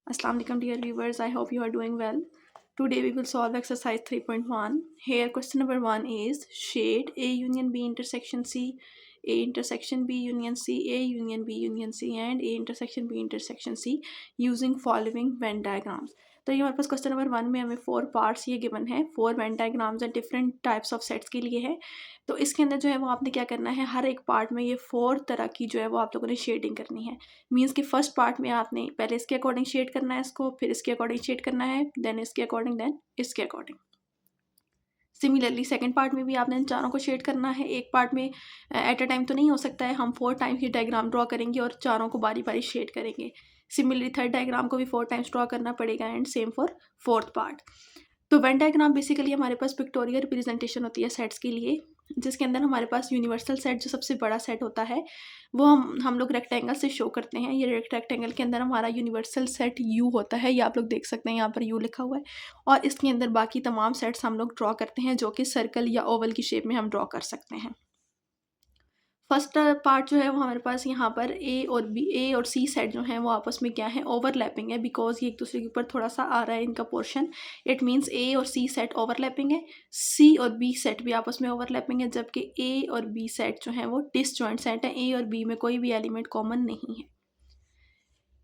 Assalamu alaikum dear viewers, I hope you are doing well. Today we will solve exercise 3.1. Here question number 1 is shade A union B intersection C, A intersection B union C, A union B union C and A intersection B intersection C using following Venn diagrams. तो ये हमारे पास question number 1 में हमें 4 parts ये given है, 4 Venn diagrams and different types of sets के लिए है। तो इसके अंदर जो है वो आपने क्या करना है, हर एक पार्ट में ये 4 तरह की जो है वो आप लोगों ने शेडिंग करनी है। मीन्स कि फर्स्ट पार्ट में आपने पहले इसके अकॉर्डिंग शेड करना है इसको, फिर इसके अकॉर्डिंग शेड करना है, देन इसके अकॉर्डिंग, देन इसके अकॉर्डिंग। सिमिलरली सेकंड पार्ट में भी आपने इन चारों को शेड करना है। एक पार्ट में एट अ टाइम तो नहीं हो सकता है, हम 4 टाइम्स ये डायग्राम ड्रॉ करेंगे और चारों को बारी बारी शेड करेंगे। सिमिलरली थर्ड डायग्राम को भी 4 टाइम्स ड्रॉ करना पड़ेगा and same for fourth part. तो वेन डायग्राम बेसिकली हमारे पास पिक्टोरियल रिप्रेजेंटेशन होती है सेट्स के लिए, जिसके अंदर हमारे पास यूनिवर्सल सेट जो सबसे बड़ा सेट होता है वो हम लोग रेक्टेंगल से शो करते हैं। ये रेक्टेंगल के अंदर हमारा यूनिवर्सल सेट यू होता है, ये आप लोग देख सकते हैं यहाँ पर यू लिखा हुआ है। और इसके अंदर बाकी तमाम सेट्स हम लोग ड्रॉ करते हैं जो कि सर्कल या ओवल की शेप में हम ड्रॉ कर सकते हैं। फर्स्ट पार्ट जो है वो हमारे पास यहाँ पर ए और सी सेट जो हैं वो आपस में क्या है, ओवरलैपिंग है, बिकॉज ये एक दूसरे के ऊपर थोड़ा सा आ रहा है इनका पोर्शन। इट मीन्स ए और सी सेट ओवरलैपिंग है, सी और बी सेट भी आपस में ओवरलैपिंग है, जबकि ए और बी सेट जो है वो डिसजॉइंट सेट है, ए और बी में कोई भी एलिमेंट कॉमन नहीं है।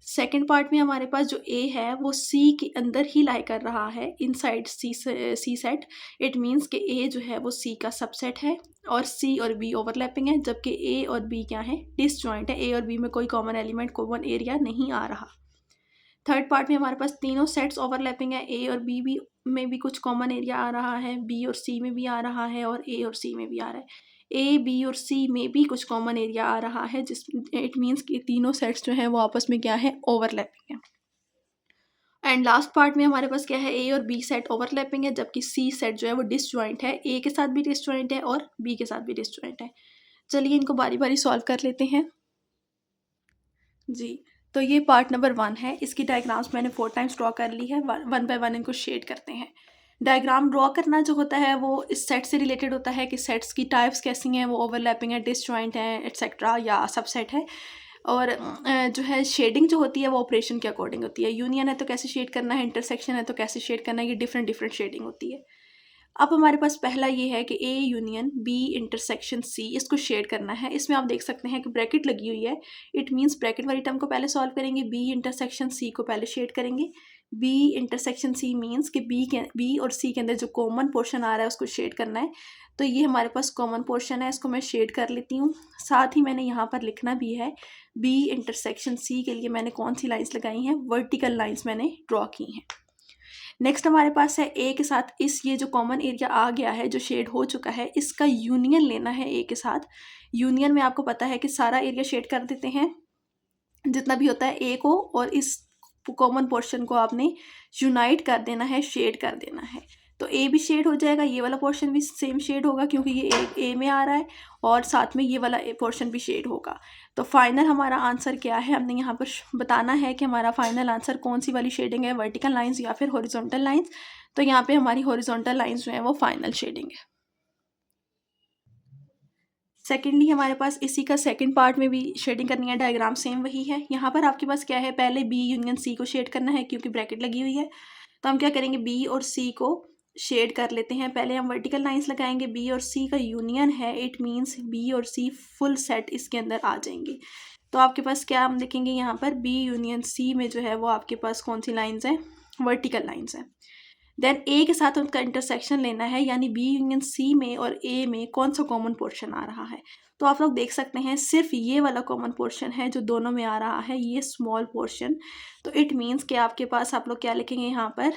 सेकेंड पार्ट में हमारे पास जो ए है वो सी के अंदर ही लाई कर रहा है, inside C set. It means कि ए जो है वो सी का सबसेट है और सी और बी ओवरलैपिंग है, जबकि ए और बी क्या है, डिसजॉइंट है, ए और बी में कोई कॉमन एलिमेंट, कॉमन एरिया नहीं आ रहा। थर्ड पार्ट में हमारे पास तीनों सेट्स ओवरलैपिंग है, ए और बी में भी कुछ कॉमन एरिया आ रहा है, बी और सी में भी आ रहा है और ए और सी में भी आ रहा है। ए बी और सी में भी कुछ कॉमन एरिया आ रहा है, जिस इट मीन्स कि तीनों सेट्स जो हैं वो आपस में क्या है, ओवरलैपिंग है। एंड लास्ट पार्ट में हमारे पास क्या है, ए और बी सेट ओवरलैपिंग है, जबकि सी सेट जो है वो डिसजॉइंट है, ए के साथ भी डिसजॉइंट है और बी के साथ भी डिसजॉइंट है। चलिए इनको बारी बारी सॉल्व कर लेते हैं जी। तो ये पार्ट नंबर 1 है, इसकी डायग्राम्स मैंने 4 टाइम्स ड्रॉ कर ली है। वन बाय वन इनको शेड करते हैं। डायग्राम ड्रॉ करना जो होता है वो इस सेट से रिलेटेड होता है कि सेट्स की टाइप्स कैसी हैं, वो ओवरलैपिंग है, डिसजॉइंट है, एटसेट्रा या सबसेट है। और जो है शेडिंग जो होती है वो ऑपरेशन के अकॉर्डिंग होती है। यूनियन है तो कैसे शेड करना है, इंटरसेक्शन है तो कैसे शेड करना है, ये डिफरेंट डिफरेंट शेडिंग होती है। अब हमारे पास पहला ये है कि A union B intersection C, इसको शेड करना है। इसमें आप देख सकते हैं कि ब्रैकेट लगी हुई है, इट मीन्स ब्रैकेट वाली टर्म को पहले सॉल्व करेंगे, बी इंटरसेक्शन सी को पहले शेड करेंगे। बी इंटरसेक्शन सी मीन्स कि बी और सी के अंदर जो कॉमन पोर्शन आ रहा है उसको शेड करना है। तो ये हमारे पास कॉमन पोर्शन है, इसको मैं शेड कर लेती हूँ। साथ ही मैंने यहाँ पर लिखना भी है, बी इंटरसेक्शन सी के लिए मैंने कौन सी लाइन्स लगाई हैं, वर्टिकल लाइन्स मैंने ड्रॉ की हैं। नेक्स्ट हमारे पास है ए के साथ इस ये जो कॉमन एरिया आ गया है, जो शेड हो चुका है, इसका यूनियन लेना है ए के साथ। यूनियन में आपको पता है कि सारा एरिया शेड कर देते हैं जितना भी होता है ए को, और इस कॉमन पोर्शन को आपने यूनाइट कर देना है, शेड कर देना है। तो ए भी शेड हो जाएगा, ये वाला पोर्शन भी सेम शेड होगा क्योंकि ये ए में आ रहा है, और साथ में ये वाला पोर्शन भी शेड होगा। तो फाइनल हमारा आंसर क्या है, हमने यहाँ पर बताना है कि हमारा फाइनल आंसर कौन सी वाली शेडिंग है, वर्टिकल लाइंस या फिर हॉरिजॉन्टल लाइंस। तो यहाँ पे हमारी हॉरिजॉन्टल लाइंस जो है वो फाइनल शेडिंग है। सेकेंडली हमारे पास इसी का सेकंड पार्ट में भी शेडिंग करनी है, डायग्राम सेम वही है। यहाँ पर आपके पास क्या है, पहले बी यूनियन सी को शेड करना है क्योंकि ब्रैकेट लगी हुई है। तो हम क्या करेंगे, बी और सी को शेड कर लेते हैं। पहले हम वर्टिकल लाइंस लगाएंगे, बी और सी का यूनियन है, इट मीन्स बी और सी फुल सेट इसके अंदर आ जाएंगे। तो आपके पास क्या हम लिखेंगे यहाँ पर, बी यूनियन सी में जो है वो आपके पास कौन सी लाइन्स हैं, वर्टिकल लाइन्स हैं। देन ए के साथ उनका इंटरसेक्शन लेना है, यानी बी यूनियन सी में और ए में कौन सा कॉमन पोर्शन आ रहा है। तो आप लोग देख सकते हैं सिर्फ ये वाला कॉमन पोर्शन है जो दोनों में आ रहा है, ये स्मॉल पोर्शन। तो इट मीन्स कि आपके पास आप लोग क्या लिखेंगे यहाँ पर,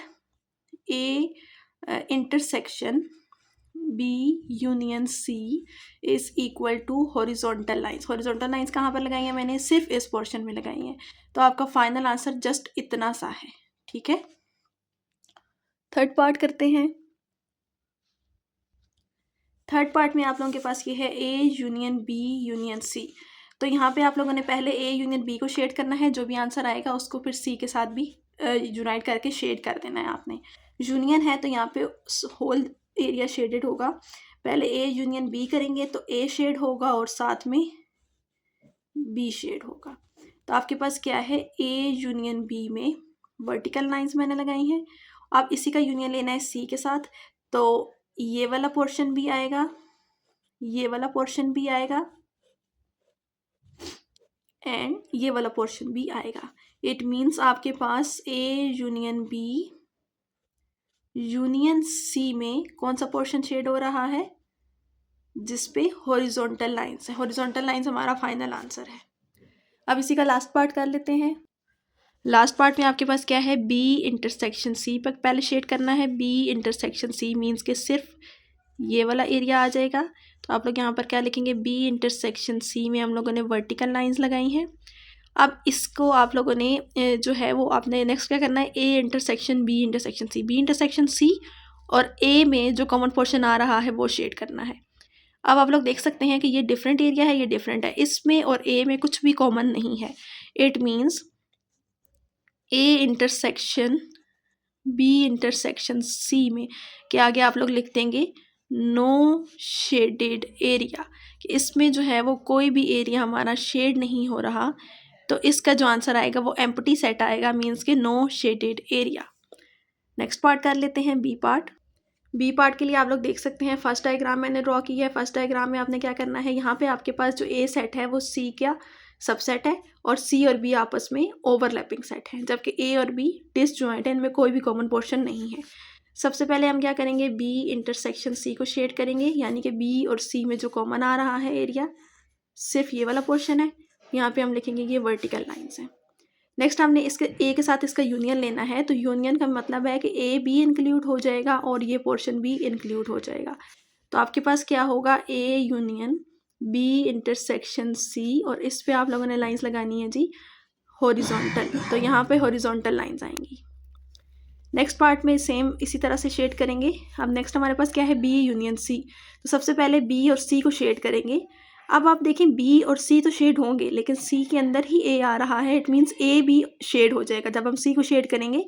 A intersection B union C is equal to horizontal lines. Horizontal lines कहाँ पर लगाई हैं मैंने, सिर्फ इस पोर्शन में लगाई हैं। तो आपका फाइनल आंसर जस्ट इतना सा है, ठीक है। थर्ड पार्ट करते हैं। थर्ड पार्ट में आप लोगों के पास ये है A union B union C. तो यहाँ पे आप लोगों ने पहले ए यूनियन बी को शेड करना है, जो भी आंसर आएगा उसको फिर सी के साथ भी यूनाइट करके शेड कर देना है आपने। यूनियन है तो यहाँ पे होल एरिया शेडेड होगा। पहले ए यूनियन बी करेंगे तो ए शेड होगा और साथ में बी शेड होगा। तो आपके पास क्या है, ए यूनियन बी में वर्टिकल लाइंस मैंने लगाई हैं। अब इसी का यूनियन लेना है सी के साथ, तो ये वाला पोर्शन भी आएगा, ये वाला पोर्शन भी आएगा एंड ये वाला पोर्शन भी आएगा। इट मीन्स आपके पास A union B union C में कौन सा पोर्शन शेड हो रहा है, जिस पे हॉरिजॉन्टल लाइंस है। हॉरिजॉन्टल लाइंस हमारा फाइनल आंसर है। अब इसी का लास्ट पार्ट कर लेते हैं। लास्ट पार्ट में आपके पास क्या है, बी इंटरसेक्शन सी पर पहले शेड करना है। बी इंटरसेक्शन सी मीन्स के सिर्फ ये वाला एरिया आ जाएगा। तो आप लोग यहाँ पर क्या लिखेंगे, बी इंटरसेक्शन सी में हम लोगों ने वर्टिकल लाइंस लगाई हैं। अब इसको आप लोगों ने जो है वो आपने नेक्स्ट क्या करना है, A intersection B intersection C, B intersection C और ए में जो कॉमन पोर्शन आ रहा है वो शेड करना है। अब आप लोग देख सकते हैं कि ये डिफरेंट एरिया है, ये डिफरेंट है, इसमें और ए में कुछ भी कॉमन नहीं है। It means A intersection B intersection C में के आगे आप लोग लिख देंगे नो शेडेड एरिया, कि इसमें जो है वो कोई भी एरिया हमारा शेड नहीं हो रहा। तो इसका जो आंसर आएगा वो एम्प्टी सेट आएगा, मीन्स के no shaded area. Next part कर लेते हैं बी पार्ट। बी पार्ट के लिए आप लोग देख सकते हैं फर्स्ट डायग्राम मैंने ड्रॉ की है। फर्स्ट डायग्राम में आपने क्या करना है, यहाँ पे आपके पास जो ए सेट है वो सी का सबसेट है और सी और बी आपस में ओवरलैपिंग सेट है, जबकि ए और बी डिसजॉइंट है, इनमें कोई भी कॉमन पोर्शन नहीं है। सबसे पहले हम क्या करेंगे, बी इंटरसेक्शन सी को शेड करेंगे, यानी कि बी और सी में जो कॉमन आ रहा है एरिया सिर्फ ये वाला पोर्शन है। यहाँ पे हम लिखेंगे ये वर्टिकल लाइंस है। नेक्स्ट हमने इसके ए के साथ इसका यूनियन लेना है, तो यूनियन का मतलब है कि ए बी इंक्लूड हो जाएगा और ये पोर्शन भी इंक्लूड हो जाएगा। तो आपके पास क्या होगा, A union B intersection C, और इस पे आप लोगों ने लाइंस लगानी है जी हॉरिजॉन्टल, तो यहाँ पे हॉरिजॉन्टल लाइंस आएंगी। नेक्स्ट पार्ट में सेम इसी तरह से शेड करेंगे। अब नेक्स्ट हमारे पास क्या है, बी यूनियन सी, तो सबसे पहले बी और सी को शेड करेंगे। अब आप देखें बी और सी तो शेड होंगे, लेकिन सी के अंदर ही ए आ रहा है, इट मीन्स ए भी शेड हो जाएगा। जब हम सी को शेड करेंगे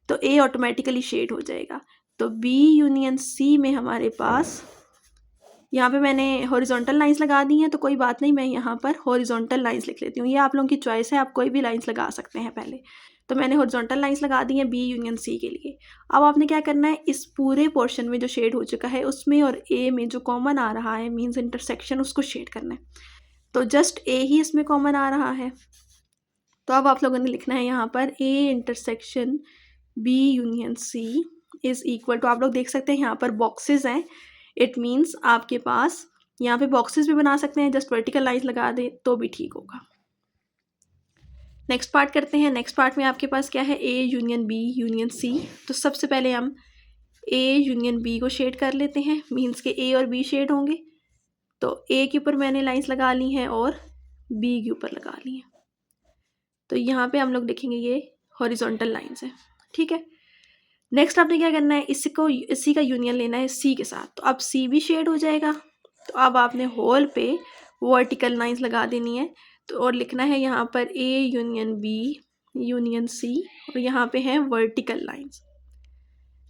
तो ए ऑटोमेटिकली शेड हो जाएगा। तो बी यूनियन सी में हमारे पास यहाँ पे मैंने हॉरिजॉन्टल लाइंस लगा दी हैं, तो कोई बात नहीं, मैं यहाँ पर हॉरिजॉन्टल लाइंस लिख लेती हूँ। ये आप लोगों की चॉइस है, आप कोई भी लाइंस लगा सकते हैं पहले। तो मैंने हॉरिजॉन्टल लाइंस लगा दी हैं बी यूनियन सी के लिए। अब आपने क्या करना है, इस पूरे पोर्शन में जो शेड हो चुका है उसमें और ए में जो कॉमन आ रहा है मीन्स इंटरसेक्शन, उसको शेड करना है। तो जस्ट ए ही इसमें कॉमन आ रहा है, तो अब आप लोगों ने लिखना है यहाँ पर A intersection B union C is equal to, आप लोग देख सकते हैं यहाँ पर बॉक्सेस हैं। इट मीन्स आपके पास यहाँ पे बॉक्सेस भी बना सकते हैं, जस्ट वर्टिकल लाइंस लगा दे तो भी ठीक होगा। नेक्स्ट पार्ट करते हैं। नेक्स्ट पार्ट में आपके पास क्या है, A union B union C. तो सबसे पहले हम ए यूनियन बी को शेड कर लेते हैं, मीन्स के ए और बी शेड होंगे। तो ए के ऊपर मैंने लाइंस लगा ली हैं और बी के ऊपर लगा ली हैं, तो यहाँ पे हम लोग लिखेंगे ये हॉरिजॉन्टल लाइंस है, ठीक है। नेक्स्ट आपने क्या करना है, इसी का यूनियन लेना है सी के साथ, तो अब सी भी शेड हो जाएगा। तो अब आपने होल पे वर्टिकल लाइंस लगा देनी है, तो और लिखना है यहाँ पर A union B union C, और यहाँ पे है वर्टिकल लाइंस।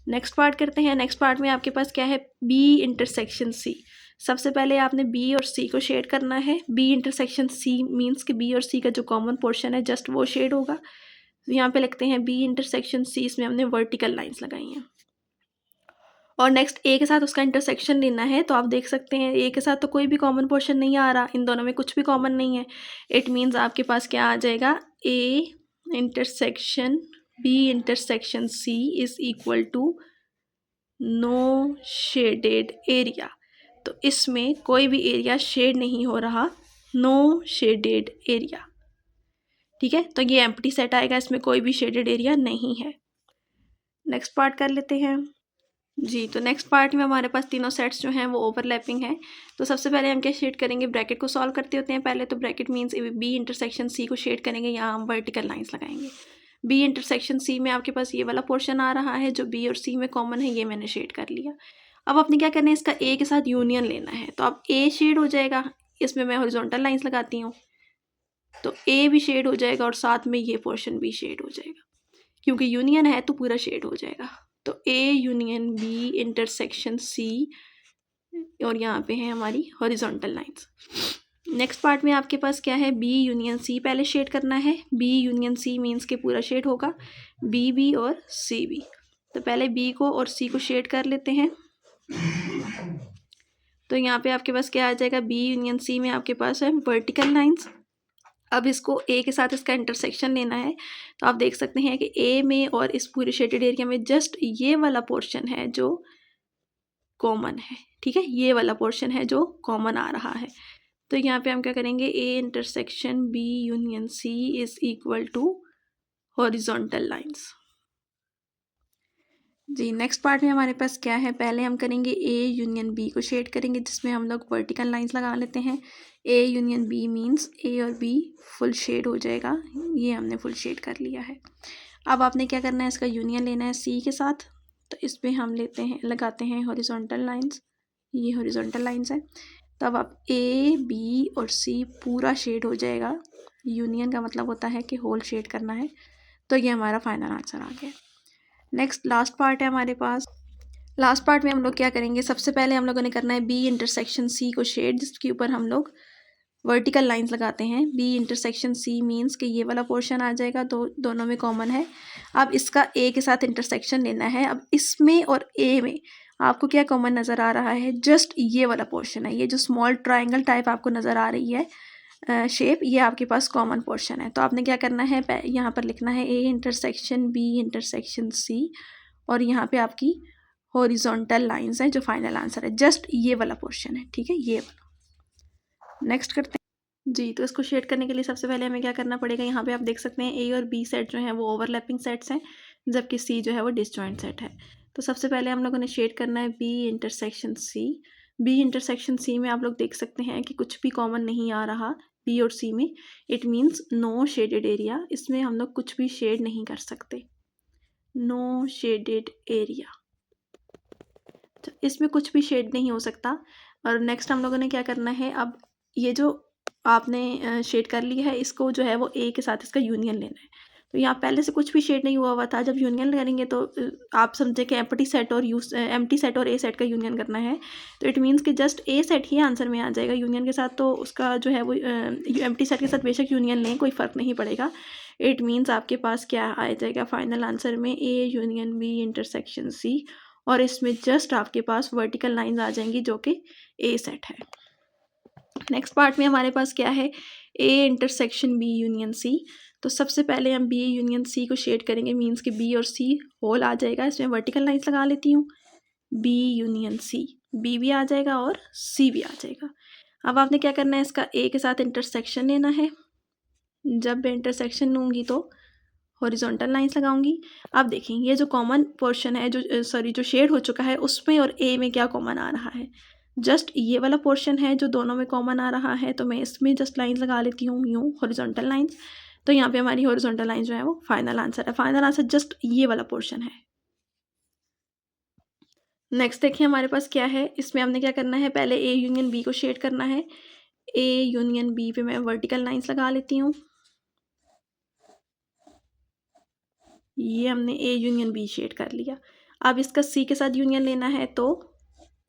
नेक्स्ट पार्ट करते हैं। नेक्स्ट पार्ट में आपके पास क्या है, बी इंटरसेक्शन सी। सबसे पहले आपने बी और सी को शेड करना है। बी इंटरसेक्शन सी मीन्स कि बी और सी का जो कॉमन पोर्शन है जस्ट वो शेड होगा। तो यहाँ पे लिखते हैं बी इंटरसेक्शन सी, इसमें हमने वर्टिकल लाइंस लगाई हैं। और नेक्स्ट ए के साथ उसका इंटरसेक्शन लेना है, तो आप देख सकते हैं ए के साथ तो कोई भी कॉमन पोर्शन नहीं आ रहा, इन दोनों में कुछ भी कॉमन नहीं है। इट मीन्स आपके पास क्या आ जाएगा, A intersection B intersection C is equal to no shaded area. तो इसमें कोई भी एरिया शेड नहीं हो रहा, नो शेडेड एरिया, ठीक है। तो ये एम्प्टी सेट आएगा, इसमें कोई भी शेडेड एरिया नहीं है। नेक्स्ट पार्ट कर लेते हैं जी। तो नेक्स्ट पार्ट में हमारे पास तीनों सेट्स जो हैं वो ओवरलैपिंग हैं। तो सबसे पहले हम क्या शेड करेंगे, ब्रैकेट को सॉल्व करते होते हैं पहले। तो bracket means B intersection C को शेड करेंगे, यहाँ हम वर्टिकल लाइंस लगाएंगे। बी इंटरसेक्शन सी में आपके पास ये वाला पोर्शन आ रहा है जो बी और सी में कॉमन है, ये मैंने शेड कर लिया। अब आपने क्या करना है, इसका ए के साथ यूनियन लेना है, तो अब ए शेड हो जाएगा, इसमें मैं हॉरिजॉन्टल लाइंस लगाती हूँ, तो ए भी शेड हो जाएगा और साथ में ये पोर्शन भी शेड हो जाएगा, क्योंकि यूनियन है तो पूरा शेड हो जाएगा। तो A union B intersection C, और यहाँ पे है हमारी हॉरिजॉन्टल लाइंस। नेक्स्ट पार्ट में आपके पास क्या है, बी यूनियन सी पहले शेड करना है। बी यूनियन सी मीन्स के पूरा शेड होगा बी बी और सी बी। तो पहले बी को और सी को शेड कर लेते हैं। तो यहाँ पे आपके पास क्या आ जाएगा, बी यूनियन सी में आपके पास है वर्टिकल लाइंस। अब इसको ए के साथ इसका इंटरसेक्शन लेना है। तो आप देख सकते हैं कि ए में और इस पूरे शेडेड एरिया में जस्ट ये वाला पोर्शन है जो कॉमन है, ठीक है, ये वाला पोर्शन है जो कॉमन आ रहा है। तो यहाँ पे हम क्या करेंगे, A intersection B union C is equal to horizontal lines. जी नेक्स्ट पार्ट में हमारे पास क्या है, पहले हम करेंगे ए यूनियन बी को शेड करेंगे, जिसमें हम लोग वर्टिकल लाइंस लगा लेते हैं। A union B means A और बी फुल शेड हो जाएगा, ये हमने फुल शेड कर लिया है। अब आपने क्या करना है, इसका यूनियन लेना है सी के साथ। तो इस पर हम लेते हैं, लगाते हैं हॉरिजॉन्टल लाइंस, ये हॉरिजॉन्टल लाइंस है। तब आप ए बी और सी पूरा शेड हो जाएगा। यूनियन का मतलब होता है कि होल शेड करना है। तो ये हमारा फाइनल आंसर आ गया। नेक्स्ट लास्ट पार्ट है हमारे पास। लास्ट पार्ट में हम लोग क्या करेंगे, सबसे पहले हम लोगों ने करना है बी इंटरसेक्शन सी को शेड, जिसके ऊपर हम लोग वर्टिकल लाइंस लगाते हैं। बी इंटरसेक्शन सी मीन्स कि ये वाला पोर्शन आ जाएगा, दोनों में कॉमन है। अब इसका ए के साथ इंटरसेक्शन लेना है। अब इसमें और ए में आपको क्या कॉमन नज़र आ रहा है, जस्ट ये वाला पोर्शन है, ये जो स्मॉल ट्राइंगल टाइप आपको नज़र आ रही है शेप, ये आपके पास कॉमन पोर्शन है। तो आपने क्या करना है, यहाँ पर लिखना है A intersection B intersection C, और यहाँ पे आपकी हॉरिजॉन्टल लाइंस है, जो फाइनल आंसर है जस्ट ये वाला पोर्शन है, ठीक है, ये वाला। नेक्स्ट करते हैं जी। तो इसको शेड करने के लिए सबसे पहले हमें क्या करना पड़ेगा, यहाँ पे आप देख सकते हैं ए और बी सेट जो है वो ओवरलैपिंग सेट्स हैं, जबकि सी जो है वो डिसजॉइंट सेट है। तो सबसे पहले हम लोगों ने शेड करना है B intersection C. B intersection C में आप लोग देख सकते हैं कि कुछ भी कॉमन नहीं आ रहा बी और सी में, it means no shaded area. इसमें हम लोग कुछ भी शेड नहीं कर सकते, नो शेडेड एरिया, तो इसमें कुछ भी शेड नहीं हो सकता। और नेक्स्ट हम लोगों ने क्या करना है, अब ये जो आपने शेड कर लिया है, इसको जो है वो ए के साथ इसका यूनियन लेना है। तो यहाँ पहले से कुछ भी शेड नहीं हुआ था, जब यूनियन करेंगे तो आप समझे कि एम्प्टी सेट और एम्प्टी सेट और ए सेट का यूनियन करना है। तो इट मीन्स कि just a set he answer में आ जाएगा यूनियन के साथ। तो उसका जो है वो एम्प्टी सेट के साथ बेशक यूनियन लें, कोई फ़र्क नहीं पड़ेगा। इट मीन्स आपके पास क्या आ जाएगा फाइनल आंसर में, A union B intersection C, और इसमें जस्ट आपके पास वर्टिकल लाइंस आ जाएंगी जो कि ए सेट है। नेक्स्ट पार्ट में हमारे पास क्या है, A intersection B union C. तो सबसे पहले हम बी यूनियन सी को शेड करेंगे, मीन्स कि बी और सी होल आ जाएगा। इसमें वर्टिकल लाइंस लगा लेती हूँ, बी यूनियन सी, बी भी आ जाएगा और सी भी आ जाएगा। अब आपने क्या करना है, इसका ए के साथ इंटरसेक्शन लेना है। जब इंटरसेक्शन लूँगी तो हॉरिजॉन्टल लाइंस लगाऊंगी। अब देखें ये जो कॉमन पोर्शन है, जो शेड हो चुका है, उसमें और ए में क्या कॉमन आ रहा है, जस्ट ये वाला पोर्शन है जो दोनों में कॉमन आ रहा है। तो मैं इसमें जस्ट लाइंस लगा लेती हूँ, यूँ हॉरिजॉन्टल लाइंस। तो यहाँ पे हमारी हॉरिजॉन्टल लाइन जो है वो फाइनल आंसर है। फाइनल आंसर जस्ट ये वाला पोर्शन है। नेक्स्ट देखिए हमारे पास क्या है, इसमें हमने क्या करना है, पहले ए यूनियन बी को शेड करना है। ए यूनियन बी पे मैं वर्टिकल लाइंस लगा लेती हूँ। ये हमने ए यूनियन बी शेड कर लिया। अब इसका सी के साथ यूनियन लेना है, तो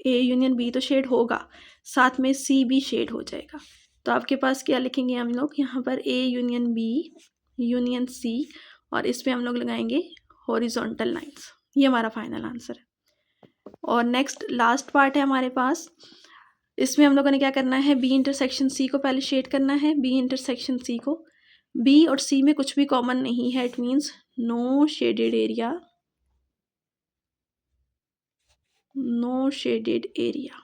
ए यूनियन बी तो शेड होगा, साथ में सी भी शेड हो जाएगा। तो आपके पास क्या लिखेंगे हम लोग, यहाँ पर A union B union C, और इस पर हम लोग लगाएंगे हॉरिजॉन्टल लाइंस। ये हमारा फाइनल आंसर है। और नेक्स्ट लास्ट पार्ट है हमारे पास, इसमें हम लोगों ने क्या करना है, बी इंटरसेक्शन सी को पहले शेड करना है। बी इंटरसेक्शन सी को, बी और सी में कुछ भी कॉमन नहीं है, it means no shaded area, no shaded area.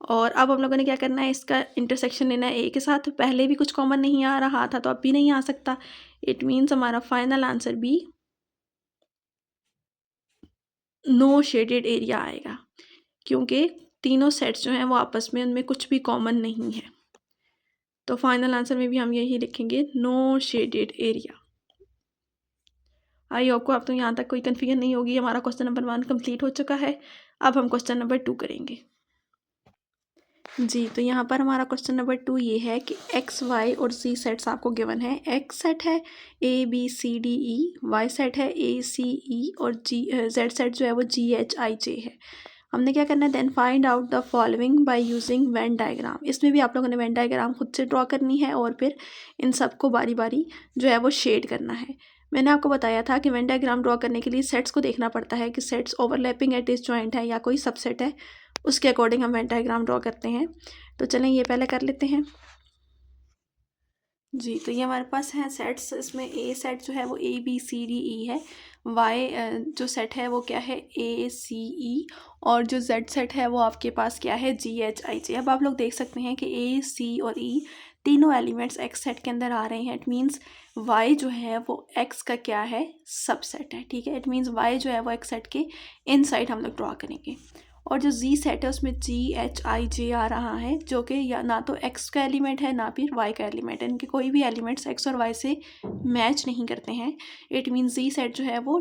और अब हम लोगों ने क्या करना है, इसका इंटरसेक्शन लेना है ए के साथ। पहले भी कुछ कॉमन नहीं आ रहा था, तो अब भी नहीं आ सकता। इट मीन्स हमारा final answer be no shaded area आएगा, क्योंकि तीनों सेट्स जो हैं वो आपस में, उनमें कुछ भी कॉमन नहीं है। तो फाइनल आंसर में भी हम यही लिखेंगे, no shaded area. I hope को अब तो यहाँ तक कोई कन्फ्यूजन नहीं होगी। हमारा क्वेश्चन नंबर 1 कंप्लीट हो चुका है। अब हम क्वेश्चन नंबर 2 करेंगे जी। तो यहाँ पर हमारा क्वेश्चन नंबर 2 ये है कि एक्स वाई और सी सेट्स आपको गिवन है। एक्स सेट है A B C D E, Y set है ए सी ई, और जेड सेट जो है वो जी एच आई जे है। हमने क्या करना है, then find out the following by using Venn diagram. इसमें भी आप लोगों ने वेन डायग्राम खुद से ड्रॉ करनी है और फिर इन सबको बारी बारी जो है वो शेड करना है। मैंने आपको बताया था कि वेन डायग्राम ड्रॉ करने के लिए सेट्स को देखना पड़ता है कि सेट्स ओवरलैपिंग एट डिसजॉइंट है या कोई सबसेट है, उसके अकॉर्डिंग हम वेन डायग्राम ड्रॉ करते हैं। तो चलें ये पहले कर लेते हैं जी। तो ये हमारे पास है सेट्स, इसमें ए सेट जो है वो ABCDE है, वाई जो सेट है वो क्या है ACE, और जो जेड सेट है वो आपके पास क्या है GHIJ। अब आप लोग देख सकते हैं कि A, C और E तीनों एलिमेंट्स एक्स सेट के अंदर आ रहे हैं। इट मीन्स वाई जो है वो एक्स का क्या है सबसेट है, ठीक है। इट मीन्स वाई जो है वो एक्स सेट के इनसाइड हम लोग ड्रॉ करेंगे। और जो जी सेट है उसमें GHIJ आ रहा है, जो कि या ना तो एक्स का एलिमेंट है ना फिर वाई का एलिमेंट है। इनके कोई भी एलिमेंट्स एक्स और वाई से मैच नहीं करते हैं। इट मीन्स जी सेट जो है वो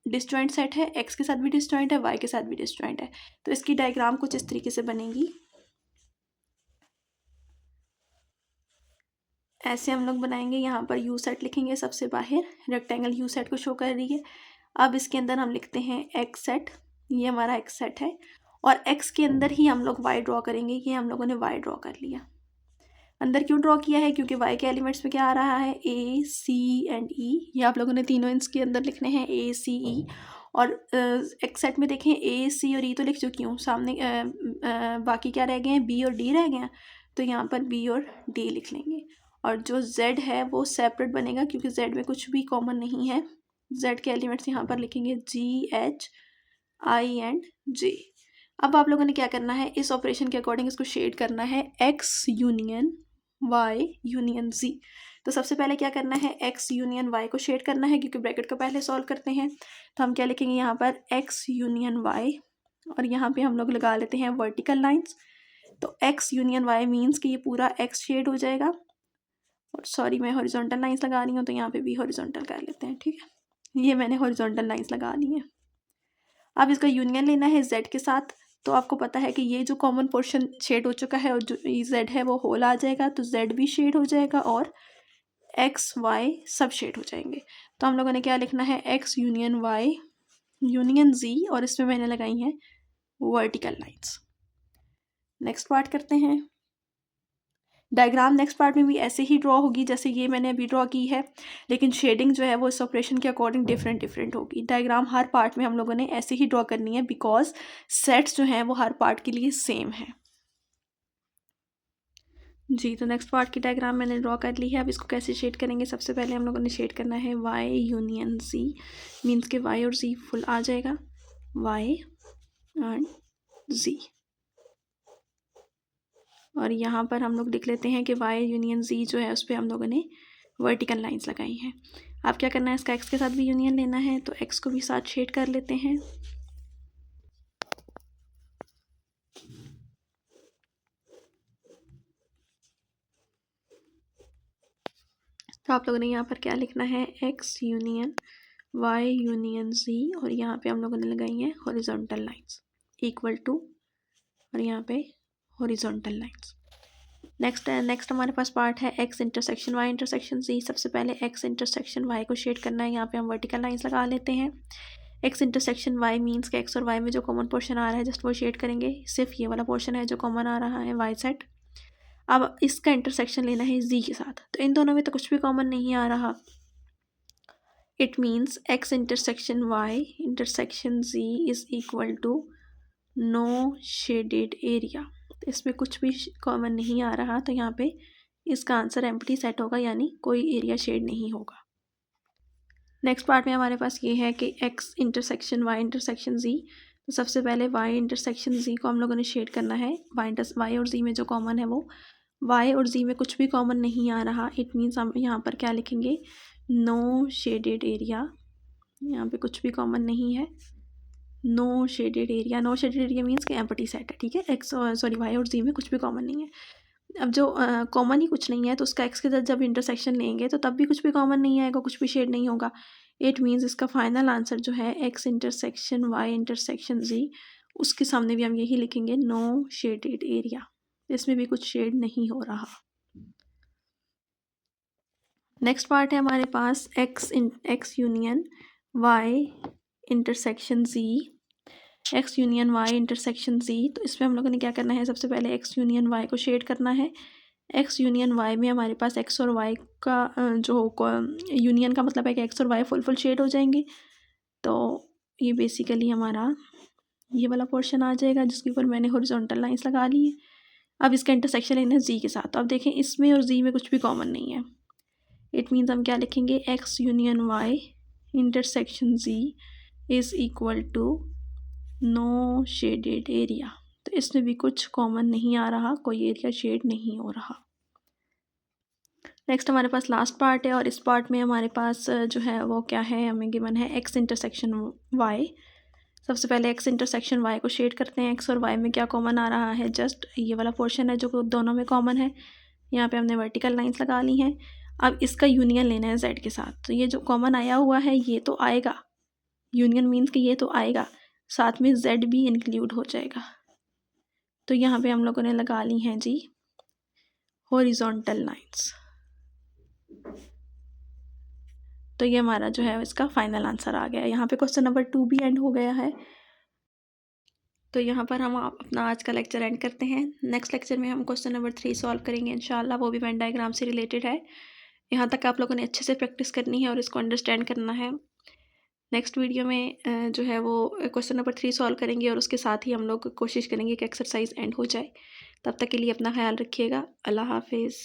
डिसजॉइंट सेट है, एक्स के साथ भी डिसजॉइंट है, वाई के साथ भी डिसजॉइंट है। तो इसकी डायग्राम कुछ इस तरीके से बनेगी। ऐसे हम लोग बनाएंगे। यहाँ पर यू सेट लिखेंगे सबसे बाहर, रेक्टेंगल यू सेट को शो कर रही है। अब इसके अंदर हम लिखते हैं एक्स सेट, ये हमारा एक्स सेट है, और एक्स के अंदर ही हम लोग वाई ड्रॉ करेंगे। ये हम लोगों ने वाई ड्रॉ कर लिया। अंदर क्यों ड्रॉ किया है, क्योंकि वाई के एलिमेंट्स में क्या आ रहा है ACE। ये आप लोगों ने तीनों इसके अंदर लिखने हैं ACE। और एक्स सेट में देखें AC और E तो लिख चुकी हूँ, सामने बाकी क्या रह गए हैं, B और D रह गए हैं। तो यहाँ पर B और D लिख लेंगे। और जो Z है वो सेपरेट बनेगा क्योंकि Z में कुछ भी कॉमन नहीं है। Z के एलिमेंट्स यहाँ पर लिखेंगे GHI एंड J। अब आप लोगों ने क्या करना है, इस ऑपरेशन के अकॉर्डिंग इसको शेड करना है X union Y union Z। तो सबसे पहले क्या करना है, X यूनियन Y को शेड करना है, क्योंकि ब्रैकेट को पहले सॉल्व करते हैं। तो हम क्या लिखेंगे यहाँ पर X यूनियन Y, और यहाँ पे हम लोग लगा लेते हैं वर्टिकल लाइंस। तो X यूनियन Y मीन्स कि ये पूरा X शेड हो जाएगा। और सॉरी मैं हॉरिजॉन्टल लाइंस लगा रही हूँ, तो यहाँ पे भी हॉरिजॉन्टल कर लेते हैं, ठीक है। ये मैंने हॉरिजॉन्टल लाइंस लगा ली है। अब इसका यूनियन लेना है Z के साथ। तो आपको पता है कि ये जो कॉमन पोर्शन शेड हो चुका है और जो Z है वो होल आ जाएगा, तो Z भी शेड हो जाएगा और X Y सब शेड हो जाएंगे। तो हम लोगों ने क्या लिखना है, X union Y union Z, और इसमें मैंने लगाई हैं वर्टिकल लाइंस। नेक्स्ट पार्ट करते हैं। डायग्राम नेक्स्ट पार्ट में भी ऐसे ही ड्रॉ होगी जैसे ये मैंने अभी ड्रॉ की है, लेकिन शेडिंग जो है वो इस ऑपरेशन के अकॉर्डिंग डिफरेंट होगी। डायग्राम हर पार्ट में हम लोगों ने ऐसे ही ड्रॉ करनी है, बिकॉज सेट्स जो हैं वो हर पार्ट के लिए सेम है जी। तो नेक्स्ट पार्ट की डायग्राम मैंने ड्रॉ कर ली है। अब इसको कैसे शेड करेंगे, सबसे पहले हम लोगों ने शेड करना है Y यूनियन Z, मीन्स के Y और Z फुल आ जाएगा, Y एंड Z। और यहाँ पर हम लोग लिख लेते हैं कि Y यूनियन Z जो है उस पर हम लोगों ने वर्टिकल लाइंस लगाई हैं। अब क्या करना है, इसका X के साथ भी यूनियन लेना है, तो X को भी साथ शेड कर लेते हैं। तो आप लोगों ने यहाँ पर क्या लिखना है, X union Y union Z, और यहाँ पे हम लोगों ने लगाई हैं हॉरिजॉन्टल लाइंस इक्वल टू, और यहाँ पे हॉरिजॉन्टल लाइंस। नेक्स्ट हमारे पास पार्ट है X intersection Y intersection Z। सबसे पहले X इंटरसेक्शन Y को शेड करना है। यहाँ पे हम वर्टिकल लाइंस लगा लेते हैं। X इंटरसेक्शन Y मीन्स के X और Y में जो कॉमन पोर्शन आ रहा है जस्ट वो शेड करेंगे। सिर्फ ये वाला पोर्शन है जो कॉमन आ रहा है Y सेट। अब इसका इंटरसेक्शन लेना है Z के साथ, तो इन दोनों में तो कुछ भी कॉमन नहीं आ रहा। It means X intersection Y intersection Z is equal to no shaded area. इसमें कुछ भी कॉमन नहीं आ रहा, तो यहाँ पे इसका आंसर एम्प्टी सेट होगा, यानी कोई एरिया शेड नहीं होगा। नेक्स्ट पार्ट में हमारे पास ये है कि X intersection Y intersection Z। तो सबसे पहले Y इंटरसेक्शन Z को हम लोगों ने शेड करना है। Y और Z में जो कॉमन है वो Y और Z में कुछ भी कॉमन नहीं आ रहा। इट मीन्स हम यहाँ पर क्या लिखेंगे, नो शेडेड एरिया। यहाँ पे कुछ भी कॉमन नहीं है, no shaded area. No shaded area means कि एम्प्टी सेट है, ठीक है। Y और Z में कुछ भी कॉमन नहीं है। अब जो कॉमन ही कुछ नहीं है तो उसका X के साथ जब इंटरसेक्शन लेंगे तो तब भी कुछ भी कॉमन नहीं आएगा, कुछ भी शेड नहीं होगा। इट मीन्स इसका फाइनल आंसर जो है X intersection Y intersection Z, उसके सामने भी हम यही लिखेंगे, नो शेडेड एरिया। इसमें भी कुछ शेड नहीं हो रहा। नेक्स्ट पार्ट है हमारे पास X union Y intersection Z। X union Y intersection Z. तो इसमें हम लोगों ने क्या करना है, सबसे पहले एक्स यूनियन वाई को शेड करना है। एक्स यूनियन वाई में हमारे पास एक्स और वाई का जो यूनियन का मतलब है कि एक्स और वाई फुल शेड हो जाएंगे। तो ये बेसिकली हमारा ये वाला पोर्शन आ जाएगा जिसके ऊपर मैंने हॉरिजॉन्टल लाइंस लगा ली है। अब इसका इंटरसेक्शन लेना है जी के साथ। तो अब देखें इसमें और जी में कुछ भी कॉमन नहीं है। इट मीन्स हम क्या लिखेंगे, X union Y intersection Z is equal to no shaded area. तो इसमें भी कुछ कॉमन नहीं आ रहा, कोई एरिया शेड नहीं हो रहा। नेक्स्ट हमारे पास लास्ट पार्ट है और इस पार्ट में हमारे पास जो है वो क्या है, हमें गिवन है एक्स इंटरसेक्शन वाई। सबसे पहले एक्स इंटरसेक्शन वाई को शेड करते हैं। एक्स और वाई में क्या कॉमन आ रहा है, जस्ट ये वाला पोर्शन है जो दोनों में कॉमन है। यहाँ पे हमने वर्टिकल लाइंस लगा ली हैं। अब इसका यूनियन लेना है जेड के साथ। तो ये जो कॉमन आया हुआ है ये तो आएगा, यूनियन मीन्स कि ये तो आएगा, साथ में जेड भी इंक्लूड हो जाएगा। तो यहाँ पे हम लोगों ने लगा ली हैं जी हॉरिजॉन्टल लाइंस। तो ये हमारा जो है इसका फाइनल आंसर आ गया। यहाँ पे क्वेश्चन नंबर 2 भी एंड हो गया है। तो यहाँ पर हम अपना आज का लेक्चर एंड करते हैं। नेक्स्ट लेक्चर में हम क्वेश्चन नंबर 3 सॉल्व करेंगे इंशाल्लाह, वो भी वेन डायग्राम से रिलेटेड है। यहाँ तक आप लोगों ने अच्छे से प्रैक्टिस करनी है और इसको अंडरस्टैंड करना है। नेक्स्ट वीडियो में जो है वो क्वेश्चन नंबर 3 सॉल्व करेंगे और उसके साथ ही हम लोग कोशिश करेंगे कि एक्सरसाइज एंड हो जाए। तब तक के लिए अपना ख्याल रखिएगा। अल्लाह हाफिज़।